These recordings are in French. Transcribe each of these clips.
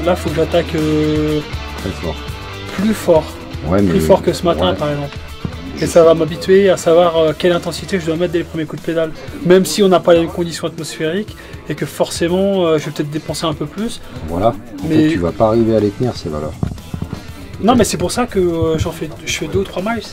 là, faut que j'attaque Très fort. plus fort. Ouais, mais... Plus fort que ce matin, par exemple. Et ça va m'habituer à savoir quelle intensité je dois mettre dès les premiers coups de pédale. Même si on n'a pas les mêmes conditions atmosphériques et que forcément je vais peut-être dépenser un peu plus. Voilà, mais tu vas pas arriver à les tenir ces valeurs. Non, mais c'est pour ça que je fais 2 ou 3 miles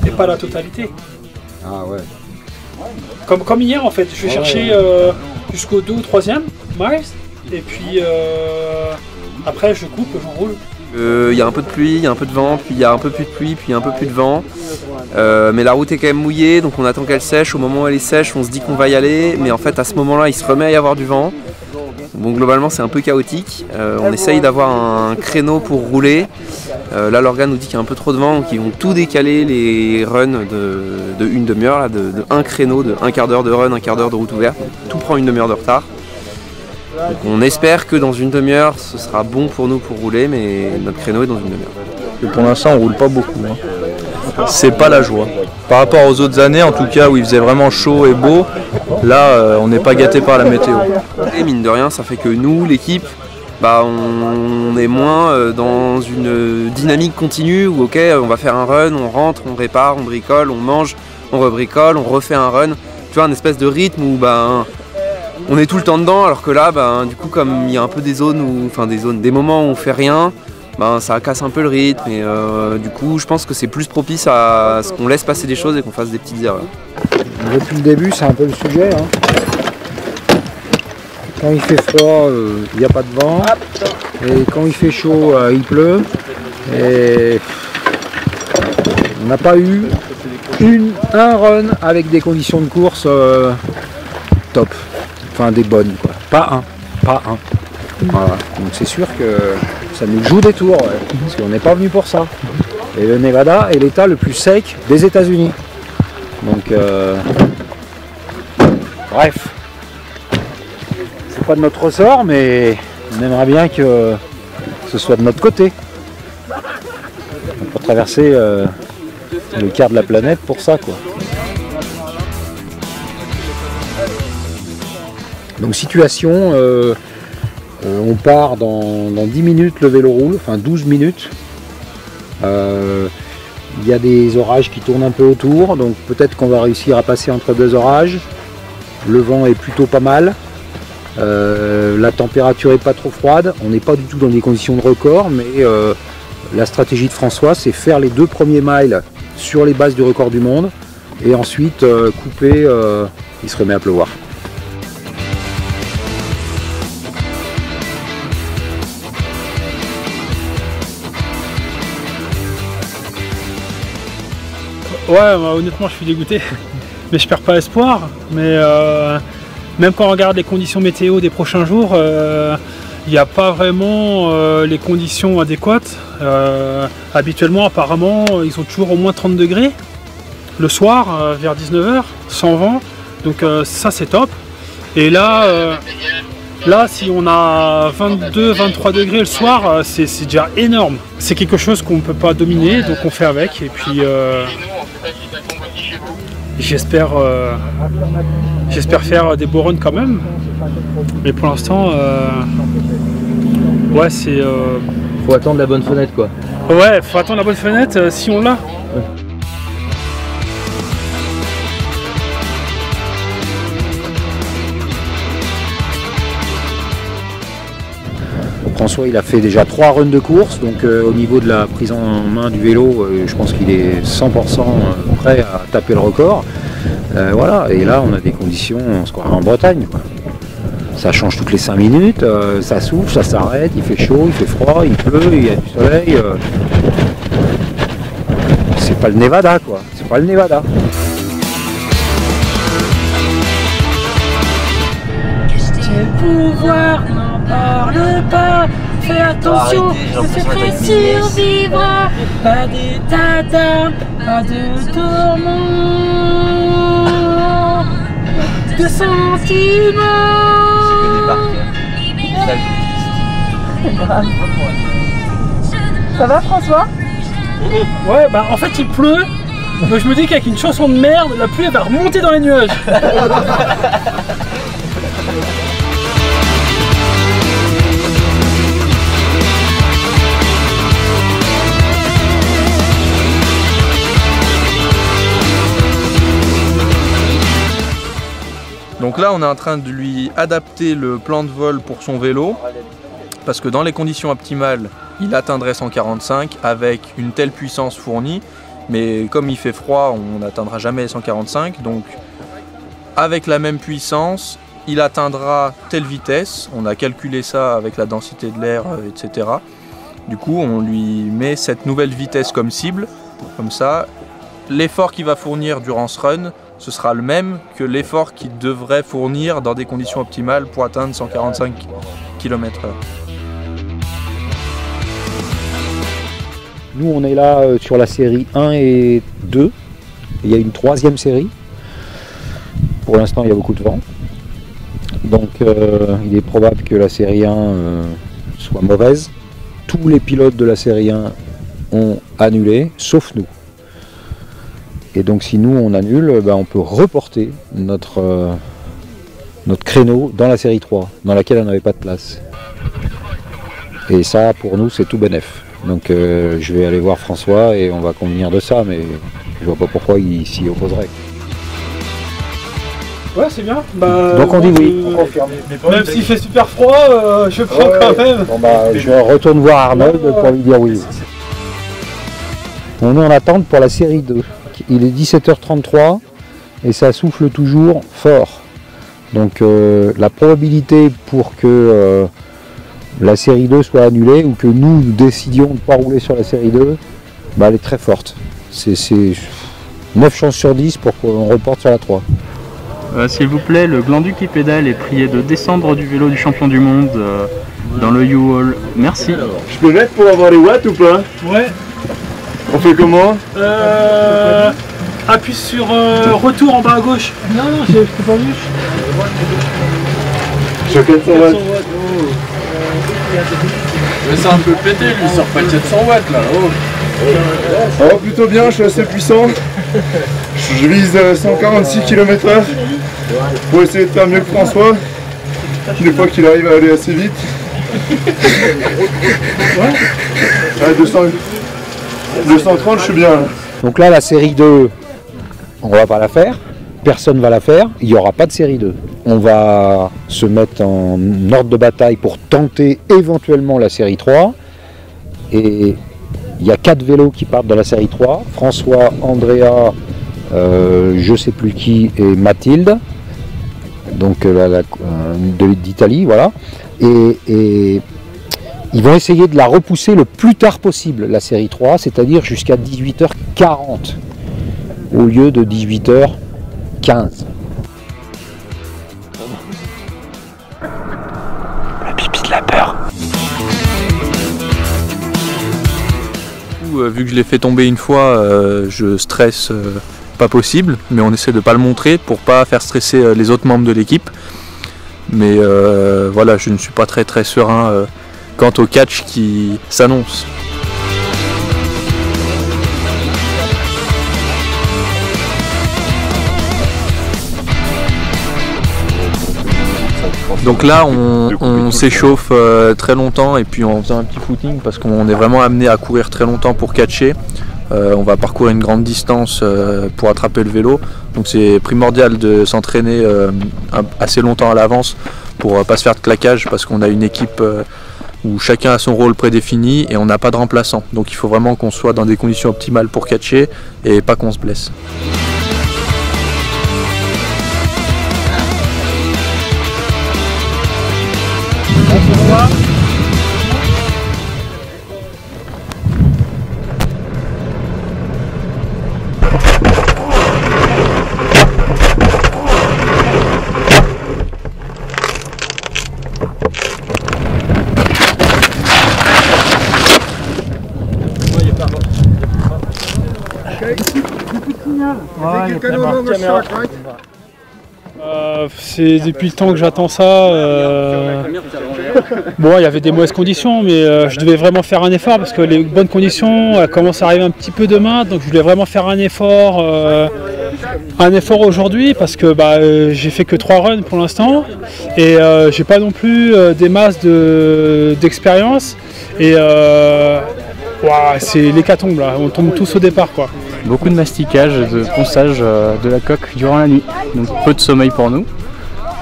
et pas la totalité. Ah ouais. Comme hier en fait, je vais chercher jusqu'au 2 ou 3e miles et puis après je coupe, j'enroule. Il y a un peu de pluie, il y a un peu de vent, puis il y a un peu plus de pluie, puis un peu plus de vent. Mais la route est quand même mouillée, donc on attend qu'elle sèche. Au moment où elle est sèche, on se dit qu'on va y aller, mais en fait à ce moment-là, il se remet à y avoir du vent. Bon, globalement, c'est un peu chaotique. On essaye d'avoir un créneau pour rouler. Là, l'organe nous dit qu'il y a un peu trop de vent, donc ils vont tout décaler les runs de une demi-heure, de un créneau, de un quart d'heure de run, un quart d'heure de route ouverte. Tout prend une demi-heure de retard. Donc on espère que dans une demi-heure ce sera bon pour nous pour rouler, mais notre créneau est dans une demi-heure. Pour l'instant on roule pas beaucoup, hein. C'est pas la joie. Par rapport aux autres années en tout cas où il faisait vraiment chaud et beau, là on n'est pas gâté par la météo. Et mine de rien ça fait que nous, l'équipe, on est moins dans une dynamique continue où ok on va faire un run, on rentre, on répare, on bricole, on mange, on rebricole, on refait un run. Tu vois, un espèce de rythme où on est tout le temps dedans, alors que là, du coup, comme il y a un peu des zones des moments où on fait rien, ça casse un peu le rythme. Et du coup, je pense que c'est plus propice à ce qu'on laisse passer des choses et qu'on fasse des petites erreurs. Depuis le début, c'est un peu le sujet. Hein. Quand il fait froid, il n'y a pas de vent. Et quand il fait chaud, il pleut. Et on n'a pas eu un run avec des conditions de course top. Enfin des bonnes quoi. Pas un. Voilà. Donc c'est sûr que ça nous joue des tours, parce qu'on n'est pas venu pour ça. Et le Nevada est l'état le plus sec des États-Unis. Donc bref. C'est pas de notre ressort, mais on aimerait bien que ce soit de notre côté. Pour traverser le quart de la planète pour ça quoi. Donc situation, on part dans 10 minutes, le vélo roule, enfin 12 minutes. Il y a des orages qui tournent un peu autour, donc peut-être qu'on va réussir à passer entre 2 orages. Le vent est plutôt pas mal. La température est pas trop froide. On n'est pas du tout dans des conditions de record, mais la stratégie de François, c'est faire les 2 premiers miles sur les bases du record du monde et ensuite couper, il se remet à pleuvoir. Ouais, honnêtement, je suis dégoûté, mais je perds pas espoir. Mais même quand on regarde les conditions météo des prochains jours, il n'y a pas vraiment les conditions adéquates. Habituellement, apparemment, ils ont toujours au moins 30 degrés le soir, vers 19 h, sans vent. Donc ça, c'est top. Et là, si on a 22-23 degrés le soir, c'est déjà énorme. C'est quelque chose qu'on ne peut pas dominer, donc on fait avec. Et puis j'espère faire des beaux runs quand même. Mais pour l'instant, ouais, c'est... Faut attendre la bonne fenêtre quoi. Ouais, faut attendre la bonne fenêtre si on l'a. François, il a fait déjà 3 runs de course, donc au niveau de la prise en main du vélo, je pense qu'il est 100% prêt à taper le record. Voilà, et là on a des conditions, on se croirait en Bretagne, quoi. Ça change toutes les 5 minutes, ça souffle, ça s'arrête, il fait chaud, il fait froid, il pleut, il y a du soleil. C'est pas le Nevada quoi, c'est pas le Nevada. Le pouvoir n'en parle pas, fais attention, je serai survivra. Pas d'état d'âme, pas de tourment, de sentiments. Ça va François? Ouais, en fait il pleut, donc je me dis qu'avec une chanson de merde, la pluie elle va remonter dans les nuages. Donc là on est en train de lui adapter le plan de vol pour son vélo, parce que dans les conditions optimales, il atteindrait 145 avec une telle puissance fournie, mais comme il fait froid, on n'atteindra jamais les 145, donc avec la même puissance, il atteindra telle vitesse, on a calculé ça avec la densité de l'air, etc. Du coup, on lui met cette nouvelle vitesse comme cible, comme ça, l'effort qu'il va fournir durant ce run, ce sera le même que l'effort qu'il devrait fournir dans des conditions optimales pour atteindre 145 km/h. Nous, on est là sur la série 1 et 2. Il y a une troisième série. Pour l'instant, il y a beaucoup de vent. Donc, il est probable que la série 1 soit mauvaise. Tous les pilotes de la série 1 ont annulé, sauf nous. Et donc, si nous, on annule, on peut reporter notre créneau dans la série 3, dans laquelle on n'avait pas de place. Et ça, pour nous, c'est tout bénef. Donc je vais aller voir François et on va convenir de ça, mais je vois pas pourquoi il s'y opposerait. Ouais, c'est bien. Donc on dit oui, on confirme. Même s'il fait super froid, je prends quand même. Bon, je retourne voir Arnold pour lui dire oui. On est en attente pour la série 2. Il est 17h33 et ça souffle toujours fort. Donc la probabilité pour que la série 2 soit annulée ou que nous décidions de ne pas rouler sur la série 2, elle est très forte. C'est 9 chances sur 10 pour qu'on reporte sur la 3. S'il vous plaît, le glandu qui pédale est prié de descendre du vélo du champion du monde dans le U-Haul. Merci. Je peux mettre pour avoir les watts ou pas? Ouais. On fait comment? Appuie sur retour en bas à gauche. Non, je t'ai pas vu. Je fais 400 watts. Mais c'est un peu pété, lui, il sort pas de 700 watts là. Ça va plutôt bien, je suis assez puissant. Je vise 146 km/h pour essayer de faire mieux que François. Des fois qu'il arrive à aller assez vite. 230, je suis bien. Donc là, la série 2, on va pas la faire. Personne va la faire, il n'y aura pas de série 2. On va se mettre en ordre de bataille pour tenter éventuellement la série 3. Et il y a 4 vélos qui partent de la série 3. François, Andrea, je ne sais plus qui, et Mathilde. Donc d'Italie, voilà. Et ils vont essayer de la repousser le plus tard possible, la série 3, c'est-à-dire jusqu'à 18h40, au lieu de 18h15. La pipi de la peur. Vu que je l'ai fait tomber une fois, je stresse pas possible, mais on essaie de pas le montrer pour pas faire stresser les autres membres de l'équipe. Mais voilà, je ne suis pas très serein quant au catch qui s'annonce. Donc là on s'échauffe très longtemps et puis on fait un petit footing parce qu'on est vraiment amené à courir très longtemps pour catcher. On va parcourir une grande distance pour attraper le vélo. Donc c'est primordial de s'entraîner assez longtemps à l'avance pour pas se faire de claquage parce qu'on a une équipe où chacun a son rôle prédéfini et on n'a pas de remplaçant. Donc il faut vraiment qu'on soit dans des conditions optimales pour catcher et pas qu'on se blesse. C'est depuis le temps que j'attends ça. Bon, il y avait des mauvaises conditions, mais je devais vraiment faire un effort parce que les bonnes conditions commencent à arriver un petit peu demain, donc je voulais vraiment faire un effort aujourd'hui parce que j'ai fait que 3 runs pour l'instant et j'ai pas non plus des masses d'expérience et c'est l'hécatombe là, on tombe tous au départ quoi. Beaucoup de masticage, de ponçage de la coque durant la nuit, donc peu de sommeil pour nous.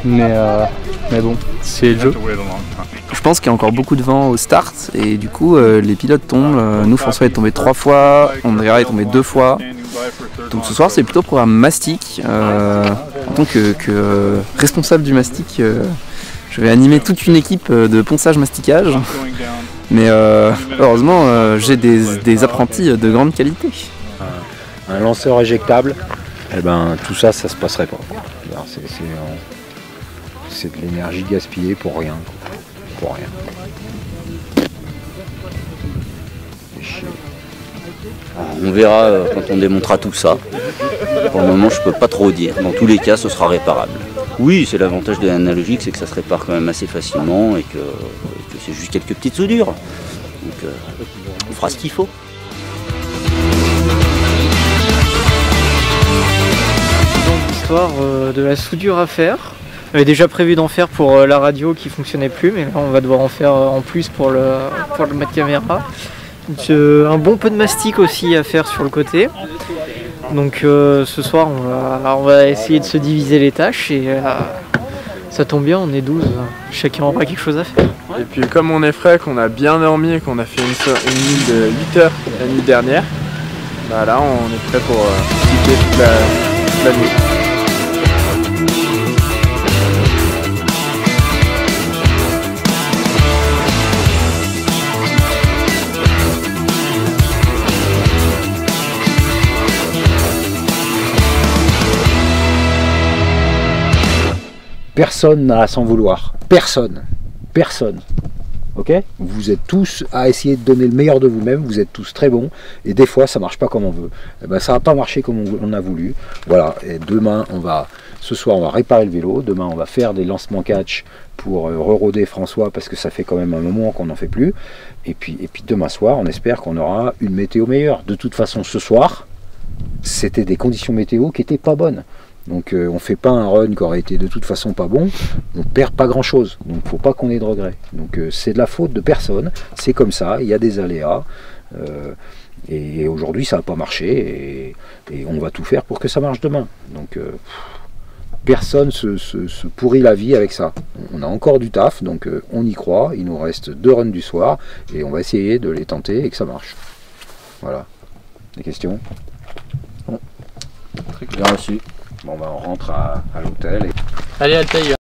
mais bon, c'est le jeu. Je pense qu'il y a encore beaucoup de vent au start et du coup les pilotes tombent. Nous, François est tombé 3 fois, Andrea est tombé 2 fois. Donc ce soir c'est plutôt programme mastic. En tant que responsable du mastic, je vais animer toute une équipe de ponçage-masticage. Mais heureusement j'ai des apprentis de grande qualité. Un lanceur éjectable, eh ben, tout ça, ça se passerait pas. C'est de l'énergie gaspillée pour rien. Pour rien. On verra quand on démontera tout ça. Pour le moment, je peux pas trop dire. Dans tous les cas, ce sera réparable. Oui, c'est l'avantage de l'analogique, c'est que ça se répare quand même assez facilement et que c'est juste quelques petites soudures. Donc, on fera ce qu'il faut. L'histoire de la soudure à faire. On avait déjà prévu d'en faire pour la radio qui fonctionnait plus, mais là on va devoir en faire en plus pour le mètre caméra. Un bon peu de mastic aussi à faire sur le côté. Donc ce soir on va essayer de se diviser les tâches et ça tombe bien, on est 12, chacun aura quelque chose à faire. Et puis comme on est frais, qu'on a bien dormi et qu'on a fait une nuit de 8 heures la nuit dernière, bah là on est prêt pour quitter toute la nuit. Personne n'a à s'en vouloir. Personne. Personne. Ok? Vous êtes tous à essayer de donner le meilleur de vous-même. Vous êtes tous très bons. Et des fois, ça marche pas comme on veut. Et ben, ça va pas marcher comme on a voulu. Voilà. Et demain, ce soir, on va réparer le vélo. Demain, on va faire des lancements catch pour re-roder François parce que ça fait quand même un moment qu'on n'en fait plus. Et puis demain soir, on espère qu'on aura une météo meilleure. De toute façon, ce soir, c'était des conditions météo qui étaient pas bonnes. Donc on fait pas un run qui aurait été de toute façon pas bon, on perd pas grand chose, donc faut pas qu'on ait de regrets. Donc c'est de la faute de personne, c'est comme ça, il y a des aléas, et aujourd'hui ça n'a pas marché, et on va tout faire pour que ça marche demain. Donc personne se pourrit la vie avec ça. On a encore du taf, donc on y croit, il nous reste 2 runs du soir, et on va essayer de les tenter et que ça marche. Voilà. Des questions? Bon. Très bien reçu. Bon, on rentre à l'hôtel. Allez, Altaïr.